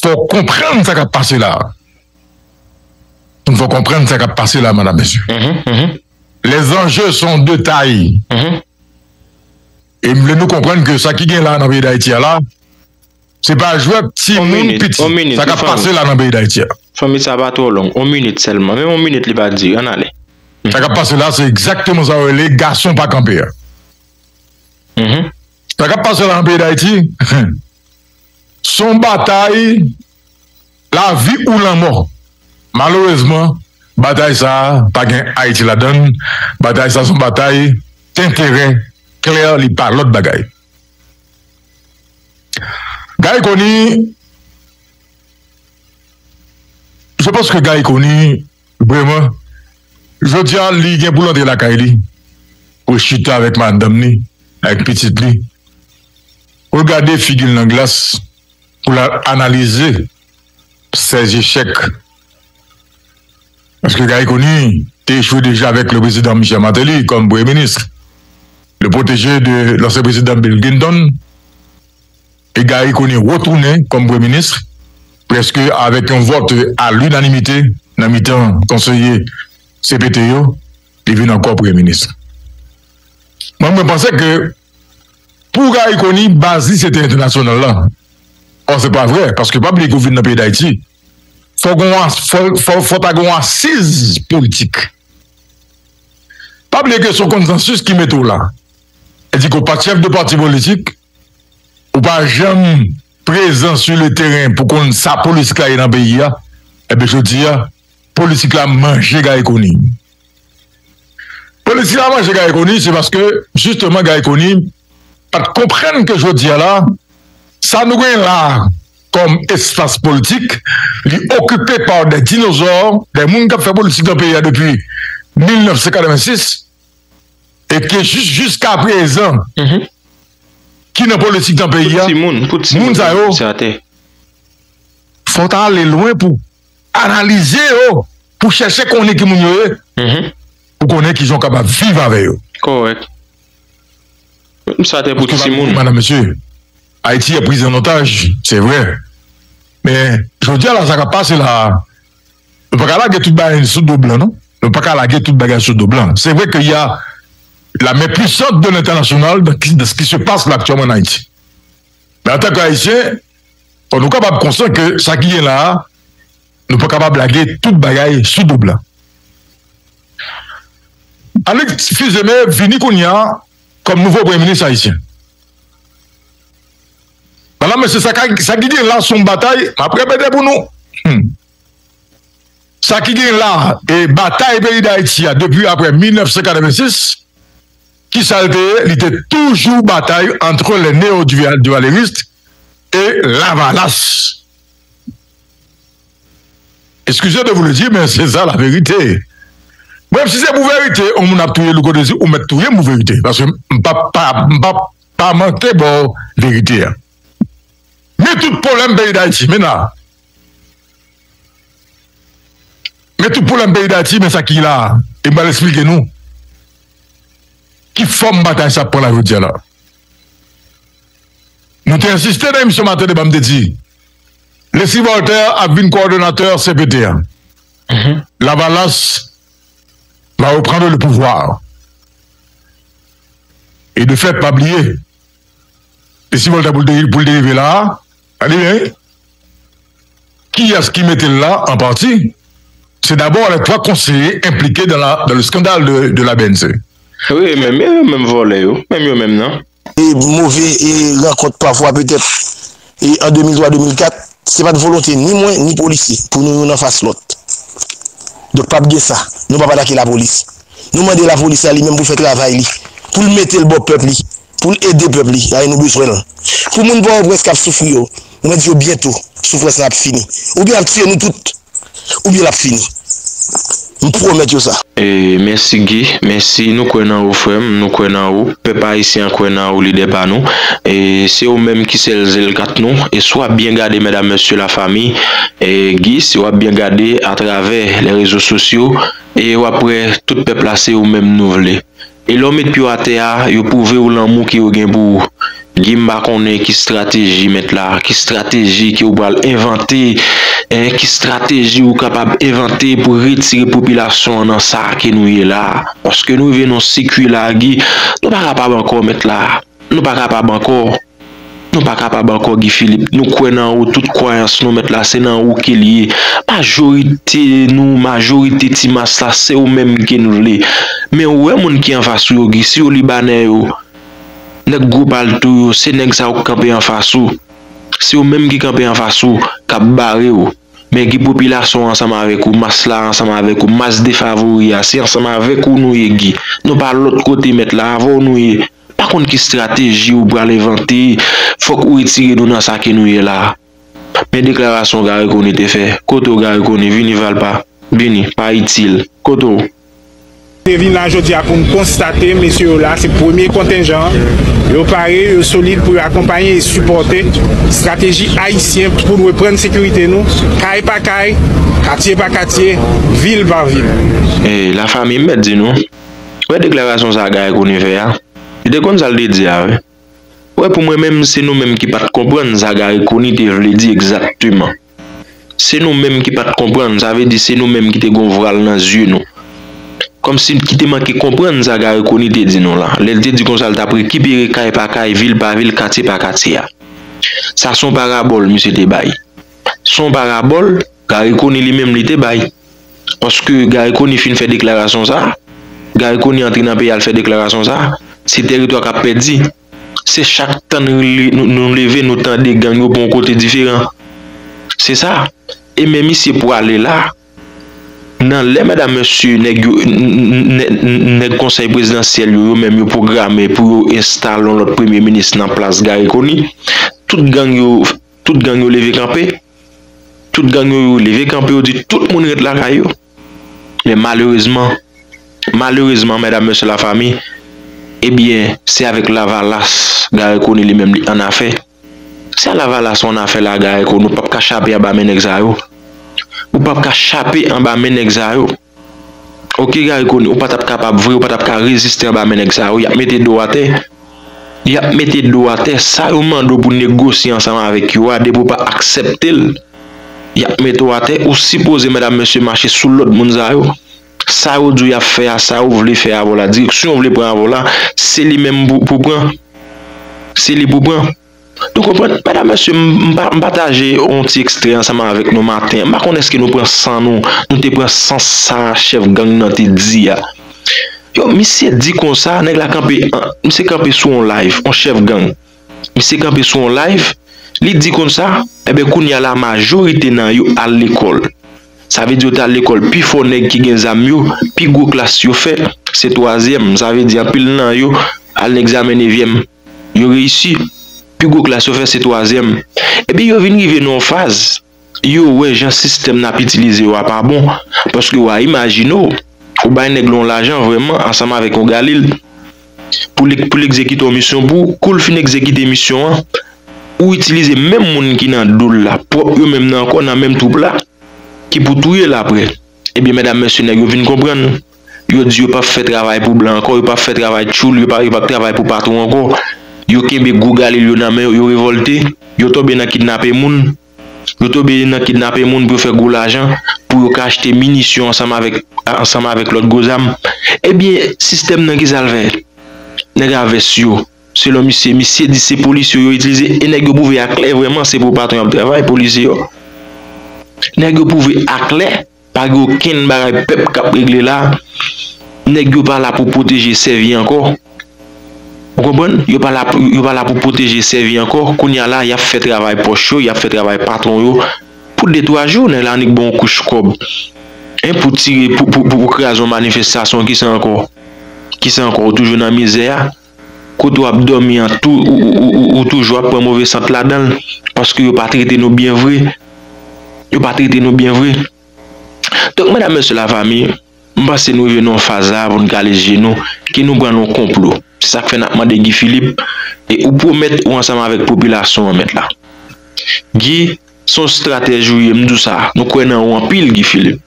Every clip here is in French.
faut comprendre ce qui a passé là. Il faut comprendre ce qui a passé là, madame, monsieur. Les enjeux sont de taille. Et nous comprendre que ça qui est là dans le pays d'Haïti, là, c'est pas jouer petit monde petit. Ça qui a passé là dans le pays d'Haïti. Famille, ça va trop long. 1 minute seulement. Même 1 minute, il va dire. On allait. Ça qui a passé là, c'est exactement ça. Les garçons pas campés. Ça qui a passé là dans le pays d'Haïti, son bataille, la vie ou la mort. Malheureusement, bataille ça, pas gain Haïti la donne. Bataille ça, son bataille, d'intérêt clair, il parle l'autre bagaille. Gaï Koni, je pense que Gaï Koni, vraiment, je dis à lui, il y a pour l'entrer la Kaili, pour chuter avec madame ni, avec petite li. Regardez figure dans la glace, pour analyser ses échecs. Parce que Gaï Koni, t'es échoué déjà avec le président Michel Martelly comme premier ministre, le protégé de l'ancien président Bill Clinton. Et Gaï Koni retourné comme premier ministre, presque avec un vote à l'unanimité, dans mi-temps conseiller CPTO, il vient encore premier ministre. Moi, je pensais que pour Gaï Koni, base c'était international là. Or, c'est pas vrai, parce que pas oublier qu'on vient dans le pays d'Haïti. Faut avoir assise politique. Pas oublier que son consensus qui met tout là. Elle dit qu'on pas chef de parti politique, ou pas jamais présent sur le terrain pour qu'on sa politique là dans le pays. Eh bien, je dis, politique là manger Gaï Koni. Politique là manger Gaï Koni, c'est parce que justement Gaï Koni, pas comprendre que je dis là, ça nous vient là comme espace politique, occupé par des dinosaures, des gens qui ont fait politique dans le pays depuis 1986, et que jusqu'à présent, qui n'a politique dans le pays, faut aller loin pour analyser, pour chercher qu'on est qui pour qu'on est qui sont capables de vivre avec eux. Correct. Ça t'est pour tout le monde. Madame, monsieur, Haïti est pris en otage, c'est vrai. Mais je dis là, ça va passer là. Ne pas laguer tout bagage sous dos blanc, non? Ne pas laguer tout bagage sous dos blanc. C'est vrai qu'il y a la main puissante de l'international de ce qui se passe là actuellement en Haïti. Mais en tant qu'Haïtien, on est capable de constater que ça qui est là, nous ne sommes pas capables de laguer tout bagage sous dos blanc. Alex Fizeme vini Kounia comme nouveau premier ministre haïtien. Voilà, monsieur, ça qui est là, son bataille, après, peut-être pour nous. Ça qui est là, et bataille pays d'Haïti, depuis après 1986, qui s'altérait, il était toujours bataille entre les néo-dualistes et Lavalas. Excusez de vous le dire, mais c'est ça la vérité. Même si c'est pour vérité, on a tué le côté ou mettre tout pour vérité. Parce que pas manquer bon vérité. Mais tout problème pays d'Haïti, maintenant. Mais tout problème pays d'Haïti, mais ça qui est là, il va l'expliquer nous. Qui forme bataille ça pour la route là. Nous t'ai insisté dans l'émission matin de Bamdeti. Le Voltaire a vu un coordonnateur CPT. Lavalas va reprendre le pouvoir. Et de fait, pas oublier. Et si Voltaire pour le dériver là, allez bien. Qui est-ce qui mettait là en partie? C'est d'abord les 3 conseillers impliqués dans le scandale de la BNC. Oui, même volé, même non. Et mauvais et rencontre parfois peut-être. Et en 2003-2004, c'est pas de volonté ni moi ni policier pour nous en face l'autre. Donc pas bien ça. Nous pas attaquer la police. Nous demander la police à lui-même pour faire travail pour le mettre le bon peuple, pour aider le peuple, avec nous besoin. Pour nous voir presque souffrir, nous dit bientôt souffrance n'a fini. Ou bien tuer nous toutes, ou bien la fini. Nous promettons ça. Et merci Guy, merci nous connaissons frère, nous connaissons peuple haïtien connaissons leader par nous et c'est eux même qui c'est le 4 nous et soit bien gardé mesdames messieurs la famille et Guy soit bien gardé à travers les réseaux sociaux et après tout peuple placé ou même nous voulez. Et l'homme est plus à terre, il prouve ou l'amour qui est pour Gimba connaît qui stratégie mettre là, qui stratégie qui ou va inventer, qui stratégie ou capable inventer pour retirer la population dans ça que nous est là. Parce que nous venons sécuriser là, nous pas capable encore mettre là, nous pas capable encore. Nous pas capable encore Guy Philippe, nous croyons toute croyance nous mettre là, c'est dans où qu'il y majorité timas là, c'est eux même qui nous les. Mais ouais moun qui en face yo Guy, si au Libanais yo, nèg groupe alto, c'est nèg ça ou camper en face ou. C'est eux même qui camper en face ou, cap barré ou. Mais qui population ensemble avec ou, masse là ensemble avec ou, masse défavorisée, c'est ensemble avec ou nous y Guy. Nous pas l'autre côté mettre là avant nous y. Par contre, qui stratégie ou pour l'inventer, faut qu'on retire nous dans ça qui nous est là. Mais déclaration gare qu'on était fait, côté gare qu'on est venu val pas, vini pas utile. Côté. Je viens là aujourd'hui pour constater, messieurs là, c'est le premier contingent. Ils paraît solide pour accompagner et supporter la stratégie haïtienne pour nous prendre sécurité nous, caille par caille, quartier par quartier, ville par ville. Et la famille m'a dit nous, ouais déclaration ça gare qu'on est fait. De comme ça le dire ouais pour moi même c'est nous mêmes qui pas comprendre ça gars connaît je le dis exactement c'est nous mêmes qui pas comprendre ça veut dire c'est nous mêmes qui te gon voile dans yeux nous comme si qui te manqué comprendre ça gars connaît dit nous là le dit comme ça t'a récupérer caille par caille ville par ville quartier par quartier ça son parabole monsieur te bail son parabole gars connaît lui même li te bail parce que gars connaît fin fait déclaration ça gars connaît entrer dans pays al fait déclaration ça. C'est territoire qui a perdu. C'est chaque temps nous lever nos temps de gang pour un côté différent. C'est ça. Et même ici pour aller là, dans les mesdames, monsieur, les conseil présidentiel, même programmé pour installer notre premier ministre dans place Gariconi, tout gang levé campé. Tout gang levé campé, dit tout le monde est là. Mais malheureusement, mesdames, messieurs, la famille, eh bien, c'est avec la valasse, gars qu'on est lui-même en affaire. C'est à la valasse on a fait la gars qu'on ne peut pas chaper en bas men exayo. Ou pas chaper en bas men exayo. OK gars qu'on ou pas capable vrai ou pas capable résister en bas men exayo. Y a mettre dos à terre. Y a mettre dos à terre ça ou mando pour négocier ensemble avec yo de pour pas accepter. Y a mettre dos à terre ou supposer mesdames messieurs marcher sous l'autre monde ça yo. Ça ou dû a faire ça ou voulez faire avant la direction voulez prendre là c'est lui même pour prendre c'est lui pour prendre donc comprenez madame monsieur partager un petit extrait ensemble avec nous matin ma connait ce que nous prend sans nous te prend sans ça chef gang nan te dit yo monsieur dit comme ça nèg la camper monsieur camper sur un live on chef gang monsieur camper sur un live il dit comme ça et ben kounya la majorité nan yo à l'école. Ça veut dire que à l'école, puis faut nèg qui gen zam yo, puis gros classe yo fait, c'est troisième. Ça veut dire pile nan yo à l'examen 9e. Yo réussi, puis gros classe yo fait c'est troisième. Et puis yo vinn rive non phase. Yo ouais, genre système n'a pas utilisé ou pas bon parce que ouais, imaginez ou ba nèg l'on l'argent vraiment ensemble avec on Galil pour l'exécuter mission pour cool fin exécuter mission ou utiliser même moun qui nan doule là pour eux même nan encore dans même troupe là. Qui pour touyer là après et bien mesdames messieurs nèg yo vinn comprendre yo dit yo pas fait travail pour blanc encore yo pas fait travail choul yo pas travail pour patron encore yo kembe Google yo nan men yo révolté yo tombé dans kidnapper moun pour faire gros l'argent pour acheter munitions ensemble avec l'autre gozam et bien système nan qui ça le fait nèg avec yo c'est le monsieur dit c'est policiers yo utiliser et nèg yo pouvait clair vraiment c'est pour patron travail policier yo nèg yo pouvait clair pas aucun bagay peuple cap régler là nèg yo pas là pour protéger servi encore vous comprenez yo pas là pour protéger servi encore kounya là y a fait travail poche yo y a fait travail patron yo pour 2-3 jours nèg là ni bon couche cob pour tirer pour créer une manifestation qui c'est encore toujours dans misère côté ou dormir en tout ou toujours prendre mauvais sens là-dedans parce que yo pas traiter nous bien vrai. Yo pas traiter nous bien vrai. Donc mesdames messieurs la famille, m'passe nous venons en phase pour nous caler nous qui nous prend un complot. C'est ça que fait n'a demandé Guy Philippe et ou pour mettre ensemble avec population mettre là. Guy son stratégie m'dou ça. Nous connaissons en pile Guy Philippe.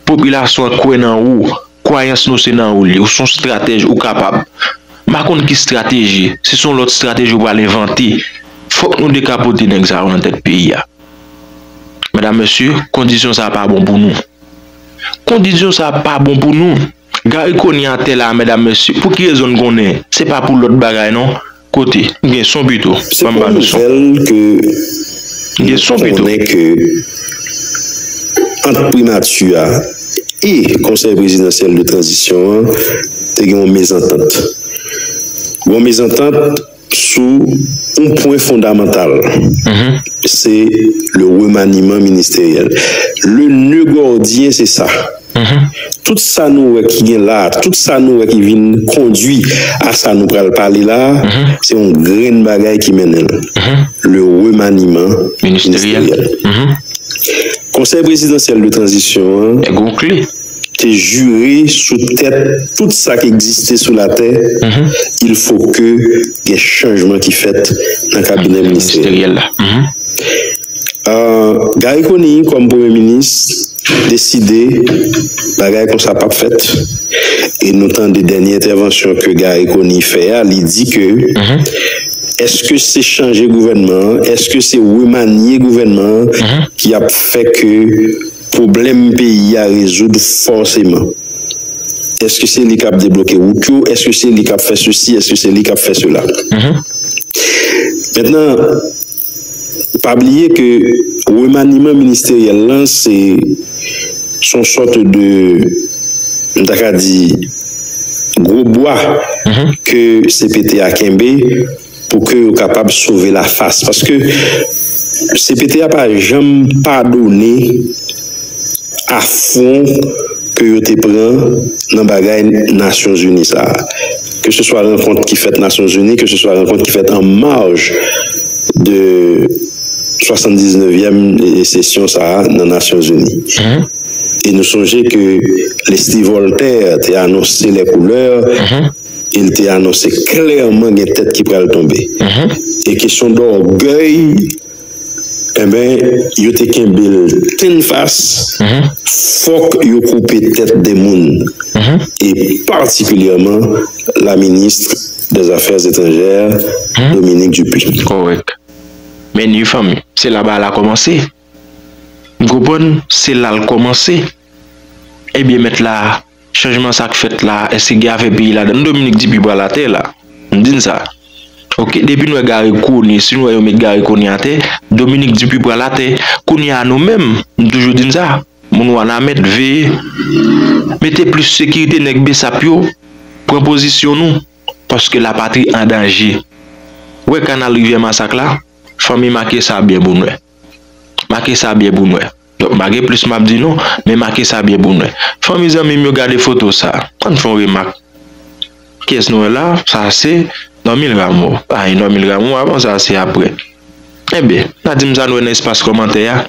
Population connaissent ou croyance nous c'est dans ou son stratège ou capable. Par contre, qui stratégie? Ce sont l'autre stratégie pour l'inventer. Faut que nous décapoter dans notre pays. Mesdames, messieurs, conditions ça pas bon pour nous. Conditions ça pas bon pour nous. Gary Koni a tel là, mesdames, messieurs. Pour qui raison qu'on est? C'est pas pour l'autre bagaille, non? Côté, il y a son plutôt. C'est pas une nouvelle que il y a son plutôt. Que entre primature et conseil présidentiel de transition, il y a une mésentente. Une mésentente sous un point fondamental. C'est le remaniement ministériel. Le nœud gordien, c'est ça. Tout ça nous qui est là, tout ça nous qui vient conduire à ça nous parler là, c'est un grain bagaille qui mène le remaniement ministériel. Conseil présidentiel de transition, t'es juré sous tête tout ça qui existait sous la terre. Il faut que des changements qui fait dans le cabinet ministériel. Gary Koni comme premier ministre décidé bagaille comme ça pas fait et nous temps des dernières interventions que Gary Koni fait, il dit que est-ce que c'est changer gouvernement, est-ce que c'est remanier gouvernement qui a fait que problème pays à résoudre forcément? Est-ce que c'est lui qui a débloqué Woutio? Est-ce que c'est lui qui a fait ceci? Est-ce que c'est lui qui a fait cela? Maintenant, pas oublier que le remaniement ministériel là, c'est son sorte de gros bois que CPT a Kembe pour que soit capable de sauver la face. Parce que CPT n'a pas jamais pardonné à fond que vous te prend dans les Nations Unies. Ça. Que ce soit la rencontre qui fait Nations Unies, que ce soit la rencontre qui fait en marge de 79e session ça dans les Nations Unies. Et nous songeons que les Steve Voltaire a annoncé les couleurs, il t'a annoncé clairement des têtes qui pourraient tomber. Et question d'orgueil, eh bien, il y a une face, faut qu'il coupe tête des monde. Et particulièrement la ministre des Affaires étrangères, Dominique Dupuis. Correct. Mais nous, famille, c'est là-bas qu'elle a commencé. Vous comprenez? C'est là qu'elle a commencé. Eh bien, mettre là, changement ça que fait là, est-ce qu'il y a fait pays là, Dominique Dupuis pour la terre là. On dit ça. Ok, depuis nous Gary Koni, si nous avons mis Gary Koni à terre, Dominique Dupuis pour la terre, Koni à nous-mêmes, nous toujours dit ça. Nous allons mettre veiller, mettez plus sécurité nèg Bessapio, prend position nous, parce que la patrie en danger. Ouais, canal rivière massacre là, famille marqué ça bien pour nous. Marqué ça bien pour nous. Donc, marqué plus m'a dit non, mais marqué ça bien pour nous. Famille amis, me regarder photo ça. On fait une remarque. Qu'est-ce nous là, ça c'est dans 1000 grammes. Ah, dans 1000 grammes avant ça c'est après. Eh bien, n'a dit ça dans espace commentaire.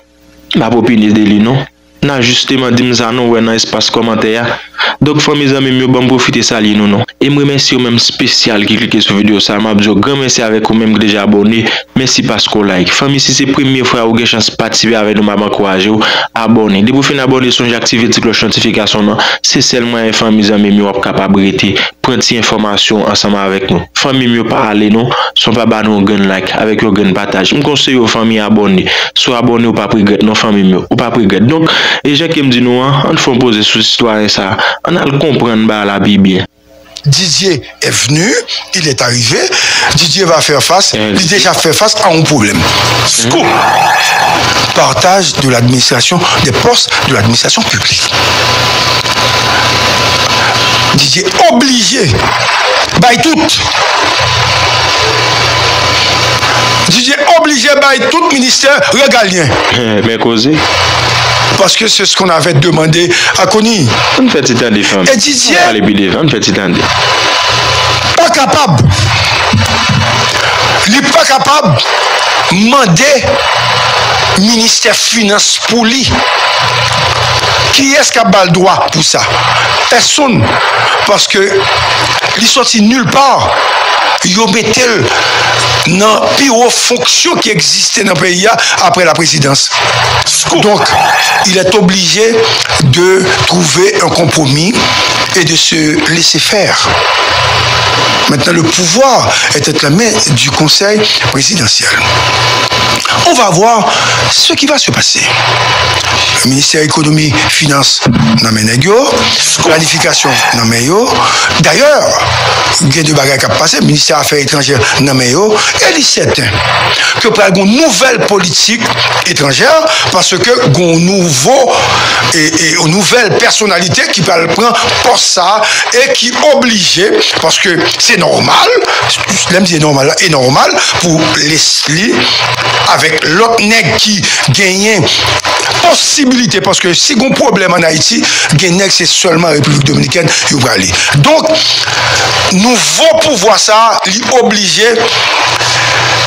Ma opinion de lui non. N'a justement dit ça non dans espace commentaire. Donc faut mes amis mieux bon profiter ça li non. Et moi merci au même spécial qui clique sur vidéo ça m'a dit grand merci avec vous même déjà abonné. Merci parce qu'on like. Famille si c'est première fois ou avez chance participer avec nous m'a encourager abonner. Dès vous fin abonner songe activer la cloche notification non. C'est seulement une famille amis mieux capable de prendre ces informations ensemble avec nous. Famille mieux parler non, sont pas ba nous gun like avec un gun partage. Me conseille aux familles abonner. Soit abonner ou pas regret non famille mieux ou pas regret. Donc les gens qui me disent nous on faut poser sur histoire ça. On a le comprendre bah la Bible. Didier est venu, il est arrivé, Didier va faire face, il déjà fait face à un problème. Scoop. Partage de l'administration, des postes de l'administration publique. Didier obligé, by tout. Didier obligé by tout ministère régalien. Mais causé. Parce que c'est ce qu'on avait demandé à Koni. On fait titan des femmes. Et Didier, on fait titan des. Pas capable. Il n'est pas capable de demander ministère Finance pour lui. Qui est-ce qui a le droit pour ça? Personne. Parce que il est sorti nulle part. Il mettait dans la pire fonction qui existait dans le pays après la présidence. Donc, il est obligé de trouver un compromis et de se laisser faire. Maintenant, le pouvoir est entre la main du Conseil présidentiel. On va voir ce qui va se passer. Le ministère de l'économie, finance, non mais planification, non mais d'ailleurs, il y a deux bagages qui ont passé, le ministère des Affaires étrangères, non mais et il est certain que pour une nouvelle politique étrangère, parce que une nouvelle personnalité qui va prendre pour ça et qui oblige, parce que c'est normal, c'est normal, et normal pour Leslie avec l'autre nègre qui gagne possibilité, parce que si on a un problème en Haïti, c'est seulement la République dominicaine qui va aller. Donc, nouveau pouvoir ça, obligé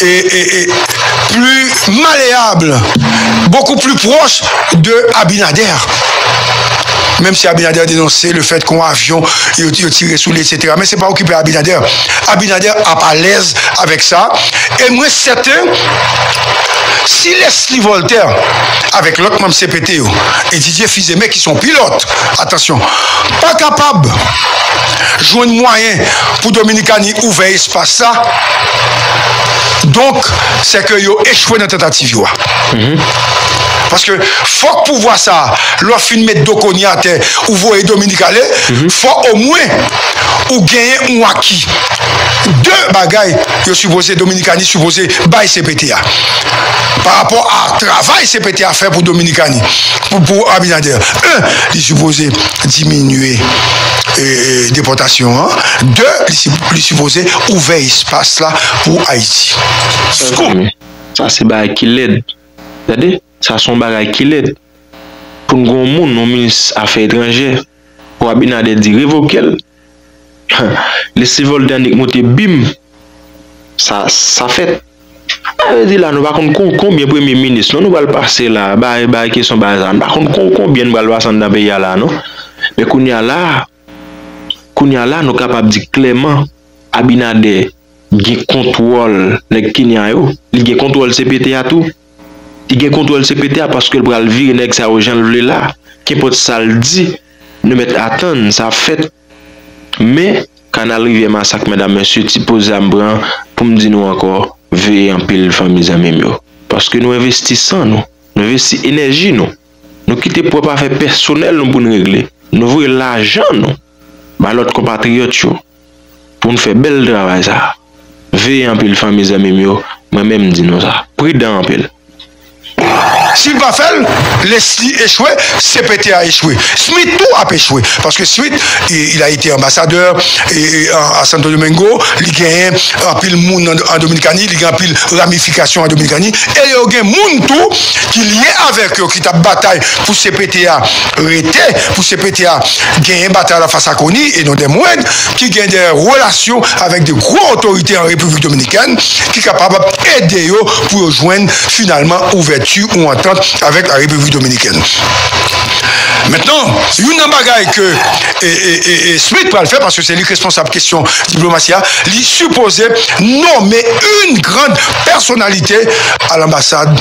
et plus malléable, beaucoup plus proche de Abinader. Même si Abinader a dénoncé le fait qu'on a un avion, il a tiré sous les, etc. Mais ce n'est pas occupé Abinader. Abinader n'est pas à l'aise avec ça. Et moi, certain, si Leslie Voltaire, avec l'autre membre CPT, et Didier Fizemé, qui sont pilotes, attention, pas capable de jouer un moyen pour Dominicani ouvrir espace ça, donc c'est que yo échoué dans la tentative. Parce que faut que pour voir ça, leur film de Doconi à terre, ou voyez Dominicané, faut au moins ou gagner un acquis. Deux bagailles, yo supposé Dominicani supposé bail CPTA. Par rapport à travail CPTA fait pour Dominicani, pour Abinader. Un, il supposé diminuer déportation. Hein. Deux, il supposé ouvrir espace là pour Haïti. Ça c'est bail qui l'aide. Regardez, ça son bagay qui l'aide. Pour nous monde non ministre affaires étrangères pour Abinader dit révoquer. Les civils dernier monter bim. Ça fait. Dit là nous pas combien premier ministre nous va le passer là ba question bazan par contre combien nous va le passer dans pays là non mais kounya là nous capable dire clairement Abinader gen contrôle nèg Kenya yo il gen contrôle CPTA tout il gen contrôle CPTA parce que le bral virer nèg ça aux gens le là qui peut ça le dit nous mettre attendre ça fait mais quand arrive massacre mesdames messieurs ti pose ambran pour me dire nous encore veiller en pile famille amis parce que nous investissons nous investissons énergie nous quitter pour pas faire personnel nous pour nous régler nous voulons l'argent nous bah l'autre compatriote pour nous faire bel travail ça veiller en pile famille amis moi même dis nous ça prudent en pile. S'il va faire, Leslie échoué, CPT a échoué. Smith tout a échoué. Parce que Smith, il a été ambassadeur à Santo Domingo, il gagne un pile monde en Dominicanie, il gagne un pile ramification en Dominicanie, et il y a un monde tout qui est lié avec eux, qui a bataille pour CPTA arrêter, pour CPTA gagner bataille à la face à Coni, et non des moindres, qui gagne des relations avec de grosses autorités en République dominicaine, qui est capable d'aider eux pour joindre finalement ouverture ou entente avec la République dominicaine. Maintenant, une bagaille que Smith va le faire parce que c'est lui responsable question diplomatie, il supposait nommer une grande personnalité à l'ambassade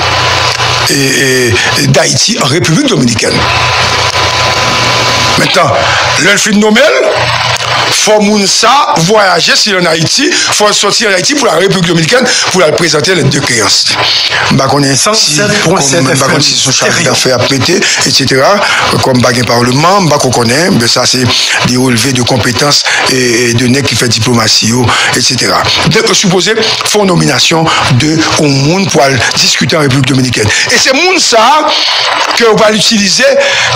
d'Haïti en République dominicaine. Maintenant, le fait de nommer, faut ça voyager sur en Haïti, faut sortir en Haïti pour la République dominicaine pour la présenter les deux créances. Bah qu'on est si son chargé d'affaires à péter, etc. Comme baguette parlement, bah qu'on connaît, mais ça c'est des relevés de compétences et de nègres qui fait diplomatie, etc. Donc supposé font nomination de un monde pour discuter en République dominicaine. Et c'est monde ça que on va l'utiliser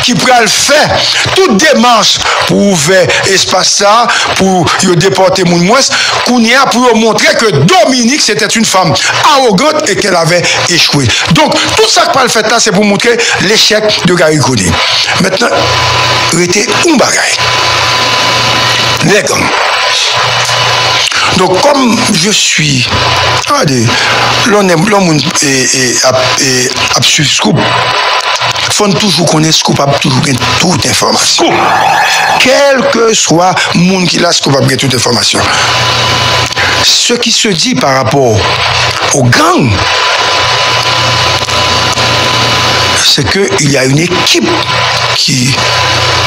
qui pourra le faire toute démarche pour ouvrir espace ça pour déporter moun moins qu'on y a pour montrer que Dominique c'était une femme arrogante et qu'elle avait échoué. Donc tout ça que le fait là c'est pour montrer l'échec de Gary Coney. Maintenant était un bagaille. Donc comme je suis l'homme a suivi Scoop, faut toujours connaître Scoop, toujours gagner toute information. Quel que soit le monde qui l'a Scoop, a gagner toute information. Ce qui se dit par rapport aux gangs, c'est qu'il y a une équipe qui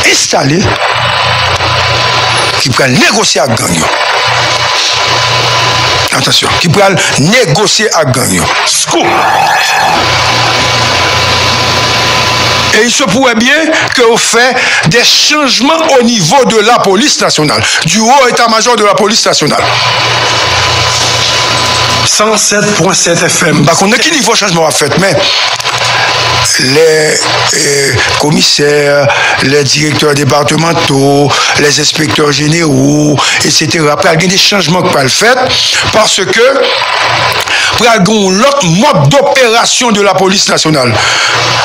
est installée qui pourrait négocier avec gang. Attention, qui pourrait négocier avec gang. Scoop. Et il se pourrait bien qu'on fait des changements au niveau de la police nationale, du haut état-major de la police nationale. 107.7 FM. Bah, on a qui niveau changement à fait, mais les commissaires, les directeurs départementaux, les inspecteurs généraux, etc. Après, il y a des changements qui peuvent le faire parce que pour l'autre mode d'opération de la police nationale.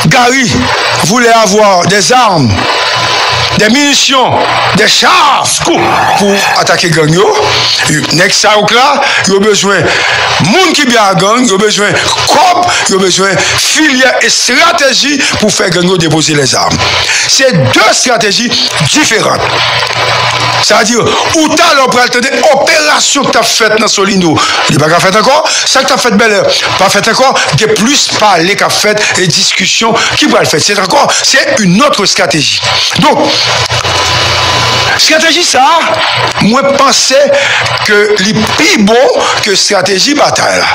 Gary voulait avoir des armes, des munitions, des chars pour attaquer gang yo. Next ça là, il a besoin monde qui bien à gang, il a besoin corps, il a besoin filière et stratégie pour faire gang yo déposer les armes. C'est deux stratégies différentes. C'est-à-dire, où tu as l'opération opération que tu as faite dans Solino, il n'est pas fait encore, ça que tu as fait belle heure, pas fait encore, de plus parler qu'a fait et discussion qui va le faire. C'est une autre stratégie. Donc, stratégie ça, moi pensais que les plus bon que stratégie bataille là.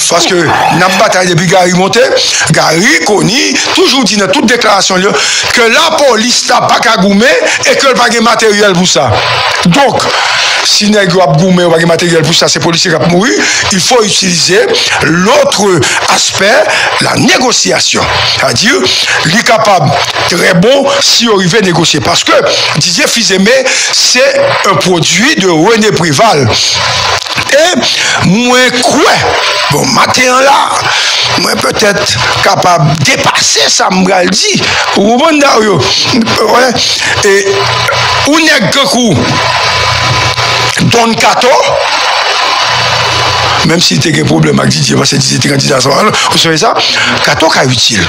Parce que la bataille depuis Gary monté, Gary connaît, toujours dit dans toute déclaration là, que la police n'a pas qu'à goumer et que le pas de matériel pour ça. Donc, si n'est pas goumer ou pas de matériel pour ça, c'est policiers qui vont mourir, il faut utiliser l'autre aspect, la négociation. C'est-à-dire, il est capable, très bon, si on arrive à négocier. Parce que Didier Fils-Aimé, c'est un produit de René Préval. Et moi, quoi? Bon, matin là, moi peut-être capable de dépasser ça, me dit. Ou bon, ouais. Et où n'est que coup? Don Kato, même si tu as des problèmes avec Didier, parce que Didier était candidat, vous savez ça, Kato est utile.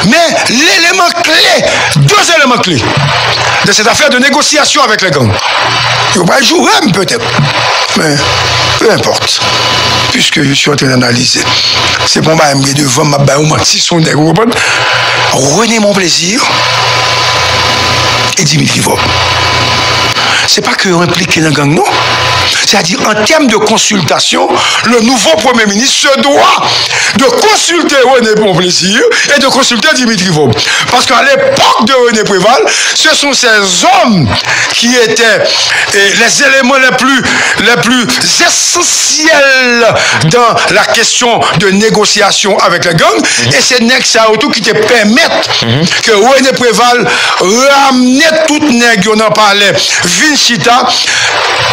Mais l'élément clé, deux éléments clés de cette affaire de négociation avec les gangs, il va jouer peut-être, mais peu importe, puisque je suis en train d'analyser. C'est bon, bah, je devant ma bain, si son nègre, René Mon Plaisir et Dimitri Vob. C'est pas que impliqué dans le gang, non. C'est-à-dire, en termes de consultation, le nouveau Premier ministre se doit de consulter René Mon Plaisir et de consulter Dimitri Vob. Parce qu'à l'époque de René Préval, ce sont ces hommes qui étaient les éléments les plus essentiels dans la question de négociation avec les gangs. Et c'est Nexa Auto qui te permettent que René Préval ramenait tout nègre, on en parlait, Vinchita,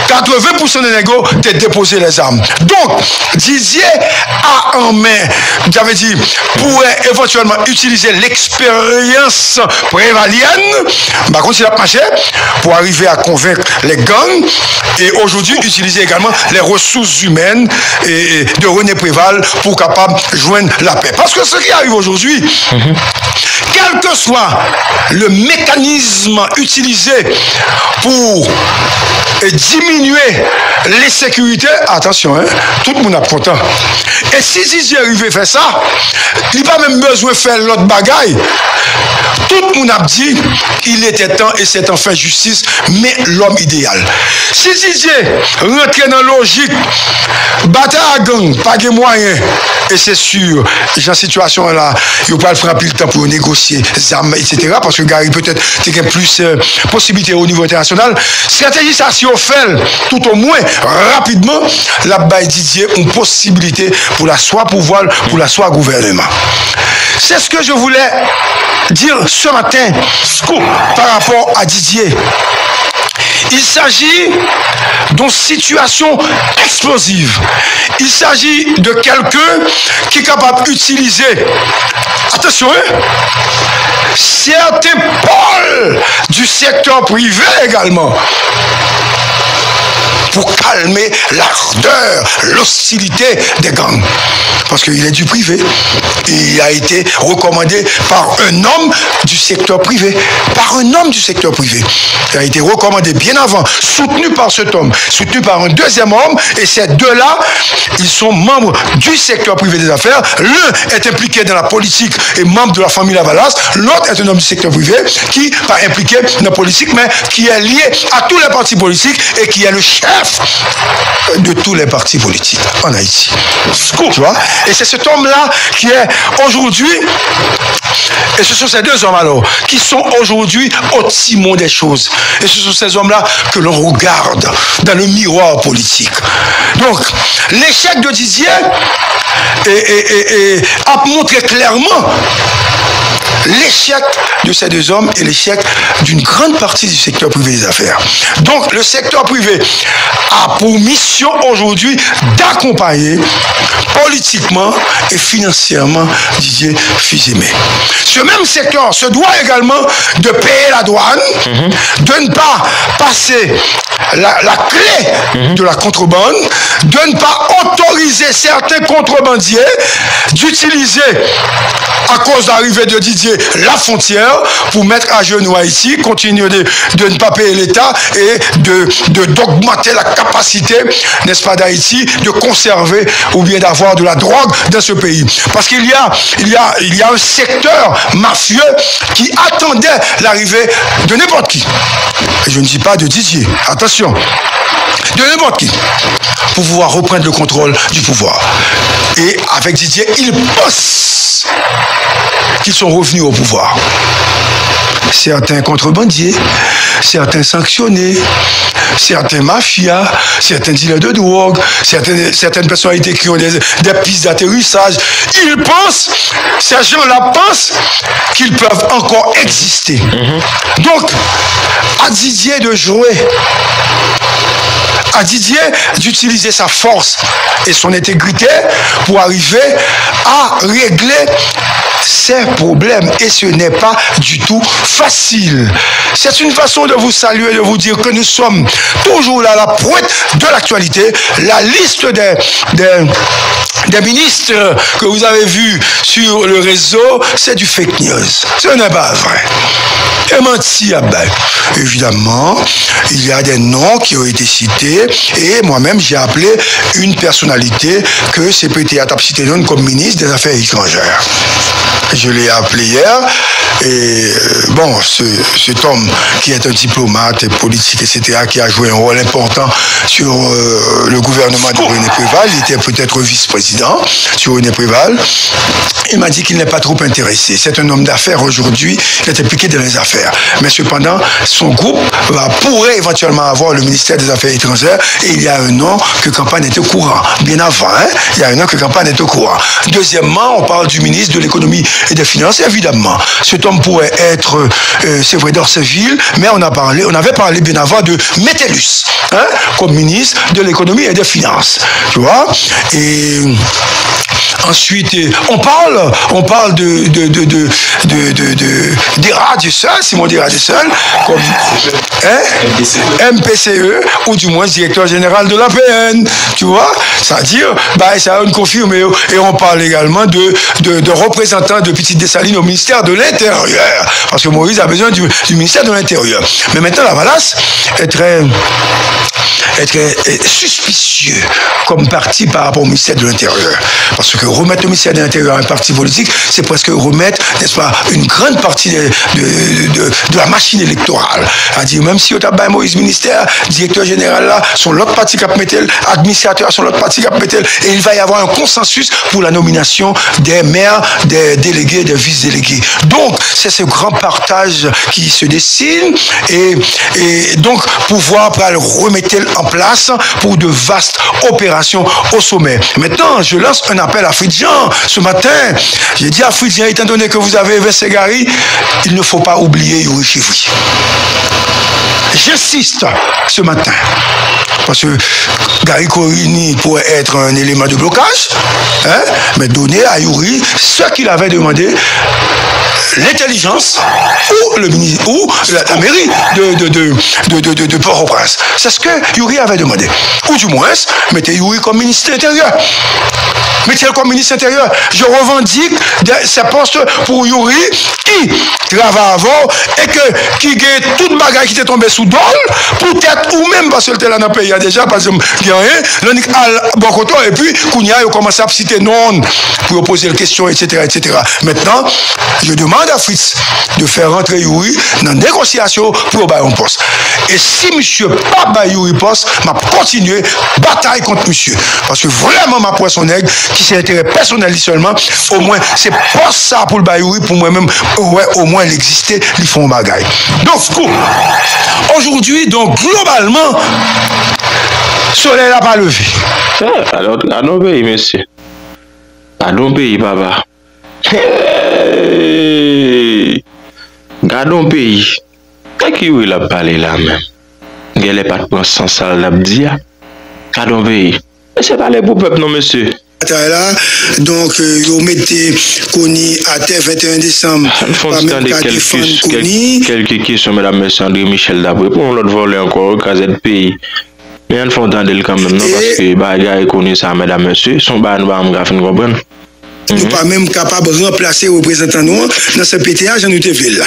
80% des négos t'es déposé les armes. Donc, Didier a en main, j'avais dit, pourrait éventuellement utiliser l'expérience prévalienne, par contre, il a marché pour arriver à convaincre les gangs et aujourd'hui utiliser également les ressources humaines et de René Préval pour capable joindre la paix. Parce que ce qui arrive aujourd'hui, quel que soit le mécanisme utilisé pour diminuer les sécurités, attention, hein, tout le monde a content. Et si Didier arrive à faire ça, il n'a pas même besoin de faire l'autre bagaille. Tout le monde a dit il était temps et c'est enfin justice, mais l'homme idéal. Si Didier rentre dans la logique, bataille à gang, pas de moyens, et c'est sûr, dans cette situation-là, il va prendre le temps pour négocier les armes, etc. Parce que Gary peut-être a plus possibilités au niveau international. Stratégie, ça, si on fait tout au moins rapidement, là-bas, Didier une possibilité pour la soit pouvoir, pour la soit gouvernement. C'est ce que je voulais dire ce matin par rapport à Didier. Il s'agit d'une situation explosive. Il s'agit de quelqu'un qui est capable d'utiliser, attention, certains pôles du secteur privé également, pour calmer l'ardeur, l'hostilité des gangs. Parce qu'il est du privé. il a été recommandé par un homme du secteur privé. Par un homme du secteur privé. Il a été recommandé bien avant, soutenu par cet homme, soutenu par un deuxième homme, et ces deux-là, ils sont membres du secteur privé des affaires. L'un est impliqué dans la politique et membre de la famille Lavalas, l'autre est un homme du secteur privé qui, pas impliqué dans la politique, mais qui est lié à tous les partis politiques et qui est le chef de tous les partis politiques en Haïti. Tu vois? Et c'est cet homme-là qui est aujourd'hui, et ce sont ces deux hommes alors, qui sont aujourd'hui au timon des choses. Et ce sont ces hommes-là que l'on regarde dans le miroir politique. Donc, l'échec de Didier a montré clairement l'échec de ces deux hommes et l'échec d'une grande partie du secteur privé des affaires. Donc, le secteur privé a pour mission aujourd'hui d'accompagner politiquement et financièrement Didier Fils-Aimé. Ce même secteur se doit également de payer la douane, de ne pas passer la clé de la contrebande, de ne pas autoriser certains contrebandiers d'utiliser, à cause de l'arrivée de Didier, la frontière pour mettre à genoux Haïti, continuer de ne pas payer l'État et d'augmenter la capacité, n'est-ce pas, d'Haïti de conserver ou bien d'avoir de la drogue dans ce pays. Parce qu'il y a un secteur mafieux qui attendait l'arrivée de n'importe qui. Et je ne dis pas de Didier, attention, de n'importe qui, pour pouvoir reprendre le contrôle du pouvoir. Et avec Didier, ils pensent qu'ils sont revenus au pouvoir. Certains contrebandiers, certains sanctionnés, certains mafias, certains dealers de drogue, certaines personnalités qui ont des pistes d'atterrissage, ils pensent, ces gens-là pensent qu'ils peuvent encore exister. Donc, à Didier de jouer, à Didier d'utiliser sa force et son intégrité pour arriver à régler ses problèmes. Et ce n'est pas du tout facile. C'est une façon de vous saluer, de vous dire que nous sommes toujours là à la pointe de l'actualité. La liste des ministres que vous avez vus sur le réseau, c'est du fake news. Ce n'est pas vrai. Et menti à bain. Évidemment, il y a des noms qui ont été cités et moi-même j'ai appelé une personnalité que CPT a cité comme ministre des Affaires étrangères. Je l'ai appelé hier et bon, cet homme qui est un diplomate politique, etc., qui a joué un rôle important sur le gouvernement de René Préval, il était peut-être vice-président sur René Préval, il m'a dit qu'il n'est pas trop intéressé. C'est un homme d'affaires aujourd'hui, il est impliqué dans les affaires. Mais cependant, son groupe pourrait éventuellement avoir le ministère des Affaires étrangères et il y a un an que Campagne était au courant. Bien avant, il y a un an que Campagne était au courant. Deuxièmement, on parle du ministre de l'économie et des finances, évidemment. Cet homme pourrait être, c'est vrai, d'Orceville, mais on avait parlé bien avant de Métellus, comme ministre de l'économie et des finances. Tu vois? Et ensuite, on parle d'Ira du Seul, Simon d'Ira du Seul, comme MPCE, ou du moins directeur général de l'APN, tu vois, c'est-à-dire, ça a une confirmée. Et on parle également de représentants de Petite Dessalines au ministère de l'Intérieur, parce que Moïse a besoin du ministère de l'Intérieur. Mais maintenant, Lavalas est très suspicieux comme parti par rapport au ministère de l'Intérieur. Parce que remettre le ministère de l'Intérieur à un parti politique, c'est presque remettre, n'est-ce pas, une grande partie de la machine électorale. C'est-à-dire, même si on a Moïse ministère, directeur général là, son l'autre parti qui a mis administrateur, son l'autre parti qui a mis et il va y avoir un consensus pour la nomination des maires, des délégués, des vice-délégués. Donc, c'est ce grand partage qui se dessine et donc pouvoir remettre en place pour de vastes opérations au sommet. Maintenant, je lance un appel à Fridjian. Ce matin, j'ai dit à Fridjian, étant donné que vous avez versé Gary, il ne faut pas oublier Yuri Chivri. J'insiste ce matin, parce que Gary Korini pourrait être un élément de blocage, mais donner à Yuri ce qu'il avait demandé l'intelligence ou la mairie de Port-au-Prince. C'est ce que Yuri avait demandé. Ou du moins, mettez Yuri comme ministre de l'Intérieur. Mettez-le comme ministre de l'Intérieur. Je revendique ces postes pour Yuri qui travaille avant et qui gagne toute bagaille qui est tombée sous dol, peut-être ou même parce que était là dans le pays déjà, parce que il y a rien, et puis Kounia a commencé à citer non pour poser des questions, etc., etc. Maintenant, je demande à Fritz de faire rentrer Yuri dans des négociations pour avoir un poste. Et si monsieur pas ba Yuri poste, m'a continué bataille contre monsieur. Parce que vraiment ma poisson nègre, qui s'est intérêt personnel seulement, au moins c'est pas ça pour le ba Yuri, pour moi-même, ouais, au moins l'exister, ils font bagaille. Donc, aujourd'hui, donc globalement, soleil n'a pas levé. Alors, à nos pays, monsieur. À nos pays, papa. Gardons le pays. Qu'est-ce qu'il a parlé là même? Il n'y a pas de point sans ça, l'abdia. Gardons le pays. Mais c'est pas les pour peuple, non, monsieur. Là, donc, vous mettez Koni à terre 21 décembre. Quelques questions, mesdames, messieurs, André Michel Dabré. Pour l'autre volet encore, casé de pays. Mais il faut entendre quand même, non? Parce que les connaissent ça, mesdames, messieurs. Son bar, nous ne comprendre. Nous ne sommes pas même capables de remplacer les représentants nous dans ce PTH en UTV là.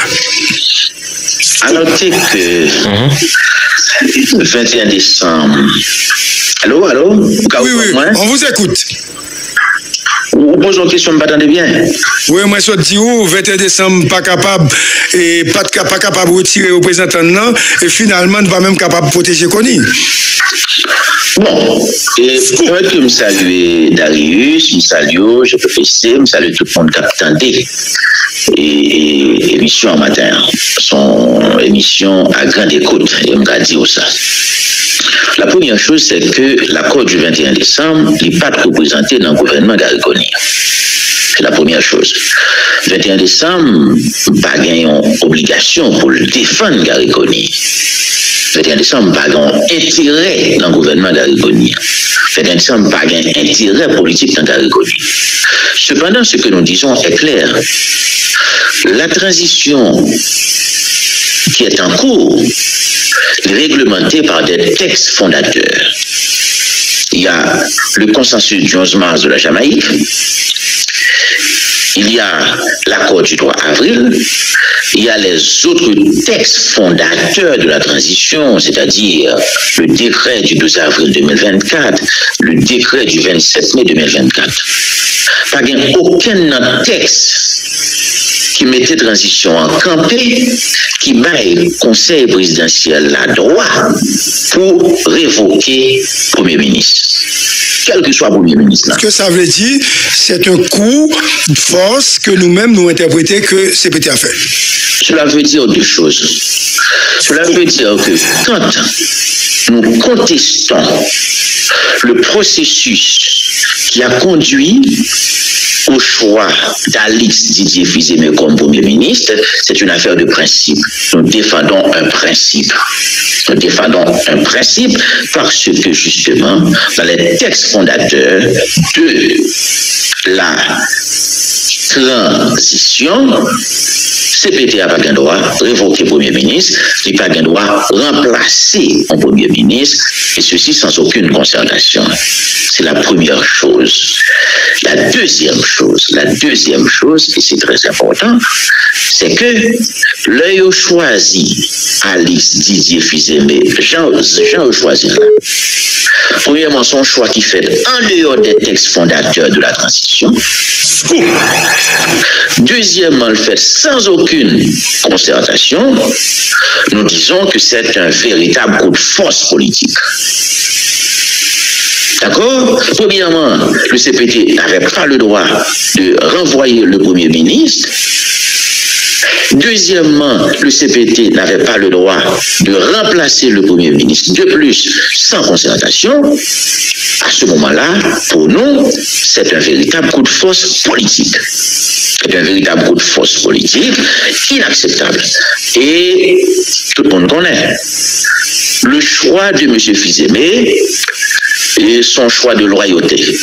Alors, que le 21 décembre. Allô? Oui, on vous écoute. Vous posez une question, vous m'attendez bien? Oui, moi, je dis, 21 décembre, pas capable de retirer les représentants, non, et finalement, nous ne sommes pas même capable de protéger Koni. Bon, et pour que je salue Darius, je salue, je peux fesser, je salue tout le monde qui a attendu. Et émission en matin, son émission à grande écoute, et on va dire ça. La première chose, c'est que l'accord du 21 décembre n'est pas représenté dans le gouvernement d'Ariconi. C'est la première chose. Le 21 décembre, pas gagné obligation pour le défendre Gariconi. Le 21 décembre, pas gagné intérêt dans le gouvernement d'Ariconi. Le 21 décembre, pas gagné intérêt politique dans Gariconi. Cependant, ce que nous disons est clair. La transition qui est en cours, réglementée par des textes fondateurs. Il y a le consensus du 11 mars de la Jamaïque, il y a l'accord du 3 avril, il y a les autres textes fondateurs de la transition, c'est-à-dire le décret du 12 avril 2024, le décret du 27 mai 2024. Pas aucun texte qui mettait transition en campé, qui baille conseil présidentiel la droit pour révoquer Premier ministre. Quel que soit Premier ministre. Ce que ça veut dire, c'est un coup de force que nous-mêmes nous interprétons que CPT a fait. Cela veut dire deux choses. Cela veut dire que quand nous contestons le processus qui a conduit au choix d'Alix Didier Fils-Aimé comme Premier ministre, c'est une affaire de principe. Nous défendons un principe. Nous défendons un principe parce que justement, dans les textes fondateurs de la transition, CPT n'a pas le droit de révoquer Premier ministre, il n'a pas le droit de remplacer un Premier ministre, et ceci sans aucune concertation. C'est la première chose. La deuxième chose, et c'est très important, c'est que l'œil choisi Alix Didier Fils-Aimé, Jean choisi là. Premièrement, son choix qui fait en dehors des textes fondateurs de la transition. Deuxièmement, le fait sans aucune concertation. Nous disons que c'est un véritable coup de force politique. D'accord? Premièrement, le CPT n'avait pas le droit de renvoyer le Premier ministre. Deuxièmement, le CPT n'avait pas le droit de remplacer le Premier ministre. De plus, sans concertation, à ce moment-là, pour nous, c'est un véritable coup de force politique. C'est un véritable coup de force politique inacceptable. Et tout le monde connaît le choix de M. Fils-Aimé et son choix de loyauté.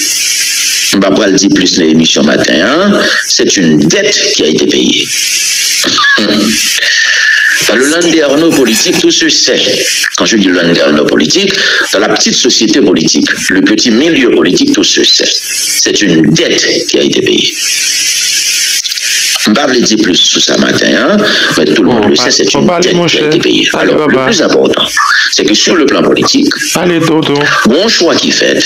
On va pas le dire plus dans l'émission matin, hein? C'est une dette qui a été payée. Dans le landerneau politique, tout se sait. Quand je dis landerneau politique, dans la petite société politique, le petit milieu politique, tout se sait. C'est une dette qui a été payée. Je ne vais pas vous dire plus sur ça matin, hein, mais tout le monde le sait, c'est une dette qui a été payée. Alors, le plus important, c'est que sur le plan politique, bon choix qui fait,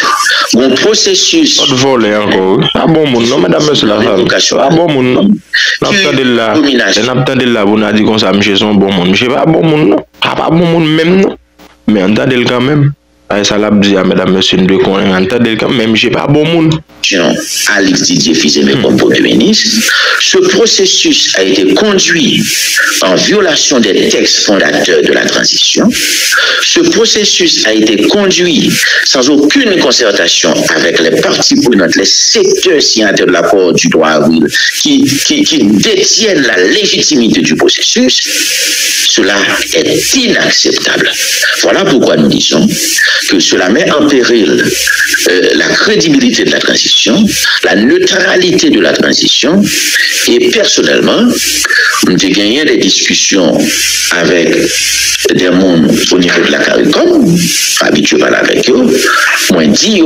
bon processus. Pas de voler encore. Ah bon, non, madame, monsieur la femme. Ah bon, non. N'entendez là, vous n'avez dit qu'on s'est mis son bon monde. Je ne sais pas bon monde, non. Pas bon monde même, non. Mais entendez-le quand même. Ça l'a dit à mesdames, monsieur, nous devons entendre quand même, je n'ai pas bon monde. Alex Didier Fils-Aimé comme Premier ministre, ce processus a été conduit en violation des textes fondateurs de la transition. Ce processus a été conduit sans aucune concertation avec les parties prenantes, les secteurs signataires de l'accord du 3 avril qui détiennent la légitimité du processus. Cela est inacceptable. Voilà pourquoi nous disons que cela met en péril la crédibilité de la transition, la neutralité de la transition, et personnellement, j'ai gagné des discussions avec des mondes au niveau de la CARICOM, habitué à parler avec eux, moi dit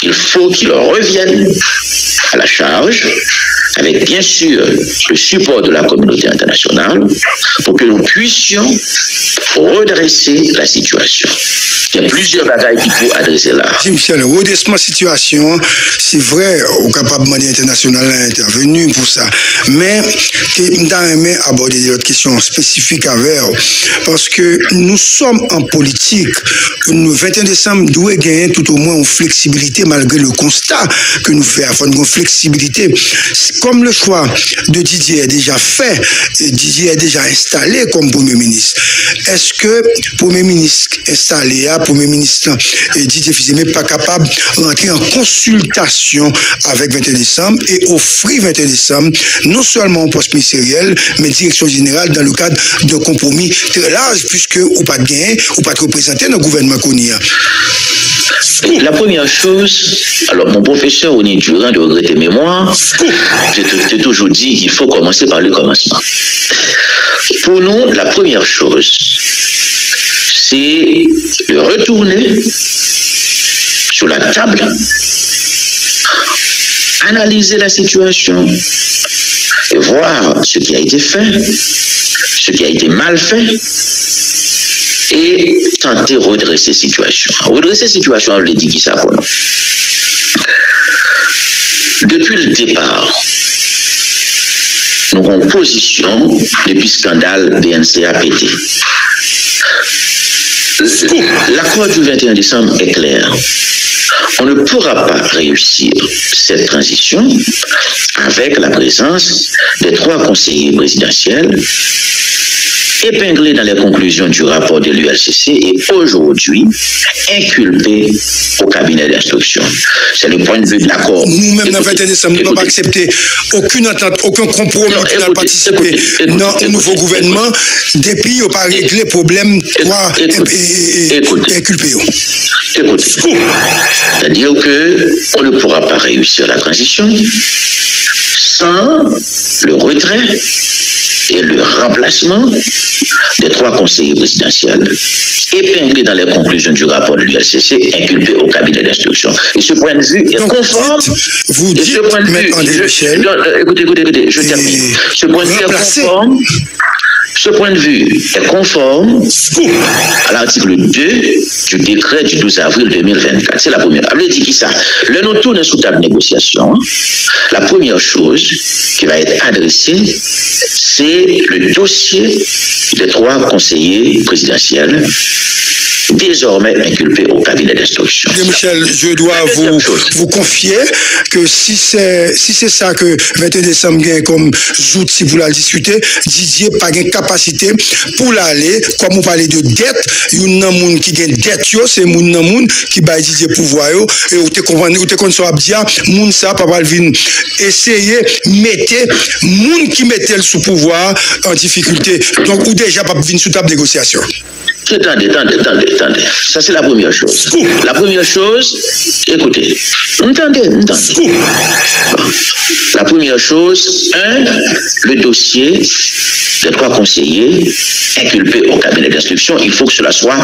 il faut qu'ils reviennent à la charge, avec bien sûr le support de la communauté internationale, pour que nous puissions redresser la situation. Il y a plusieurs bagailles qu'il faut adresser là. Michel, le redressement de la situation, c'est vrai, au capable international a intervenu pour ça. Mais, nous avons aborder des autres questions spécifiques avec, parce que nous sommes en politique. Le 21 décembre, doit gagner tout au moins une flexibilité malgré le constat que nous faisons. Une flexibilité. Comme le choix de Didier est déjà fait, Didier est déjà installé comme Premier ministre. Est-ce que Premier ministre installé, Premier ministre Didier Fils-Aimé n'est pas capable d'entrer en consultation avec 21 décembre et offrir 21 décembre non seulement au poste ministériel, mais direction générale dans le cadre d'un compromis très large, puisque ou pas de gain, ou pas de représenter dans le gouvernement qu'on y a. La première chose, alors mon professeur Oni Durand de regretter mémoire, j'ai toujours dit qu'il faut commencer par le commencement. Pour nous, la première chose, c'est de retourner sur la table, analyser la situation, et voir ce qui a été fait, ce qui a été mal fait, et tenter de redresser la situation. Redresser la situation, je l'ai dit qui ça pour nous. Depuis le départ, nous avons position depuis le scandale BNCAPT. L'accord du 21 décembre est clair. On ne pourra pas réussir cette transition avec la présence des 3 conseillers présidentiels épinglés dans les conclusions du rapport de l'ULCC et aujourd'hui inculpés au cabinet d'instruction. C'est le point de vue de l'accord. Nous-mêmes, dans le 21 décembre, nous ne pouvons pas accepter aucune entente, aucun compromis qui n'a participé dans le nouveau gouvernement depuis qu'on n'a pas réglé le problème inculpés. Écoutez, c'est-à-dire qu'on ne pourra pas réussir la transition sans le retrait et le remplacement des 3 conseillers présidentiels épinglés dans les conclusions du rapport de l'ULCC inculpés au cabinet d'instruction. Et ce point de vue est conforme. Vous dites, écoutez, je termine. Ce point de vue est conforme. Ce point de vue est conforme à l'article 2 du décret du 12 avril 2024. C'est la première. Elle dit qui ça? Le nom tourne sous table de négociation. La première chose qui va être adressée, c'est le dossier des 3 conseillers présidentiels désormais inculpés au cabinet d'instruction. Michel, je dois vous confier que si c'est ça que 21 décembre gagne comme outil pour la discuter, Didier n'a pas de capacité pour l'aller, comme on parlait de dette, il y a un monde qui gagne dette, c'est un monde qui va Didier pouvoir, et vous te comprenez, vous te connaissez, monde ça, papa vient essayer mettre monde qui mettait sous pouvoir en difficulté. Donc, ou déjà pas venir sous table de négociation. Attendez. Ça, c'est la première chose. La première chose, écoutez. Entendez. La première chose, le dossier des 3 conseillers inculpés au cabinet d'instruction, il faut que cela soit,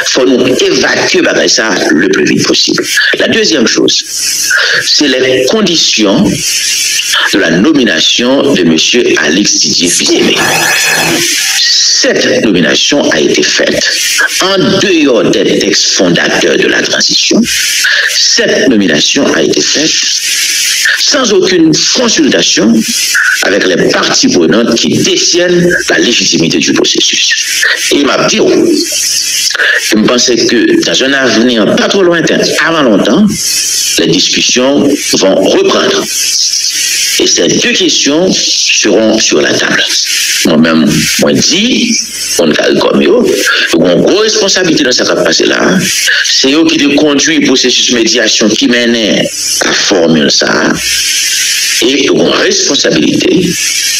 faut nous évacuer ça le plus vite possible. La deuxième chose, c'est les conditions de la nomination de M. Alix Didier Fils-Aimé. Cette nomination a été faite en dehors des textes fondateurs de la transition. Cette nomination a été faite sans aucune consultation avec les parties prenantes qui détiennent la légitimité du processus. Et il m'a dit, je me pensais que dans un avenir pas trop lointain, avant longtemps, les discussions vont reprendre. Et ces 2 questions seront sur la table. Moi-même, moi dit, on a comme eux, une grosse responsabilité dans ce qui va passer là. C'est eux qui conduisent le processus de médiation qui mène à formule ça. Et une responsabilité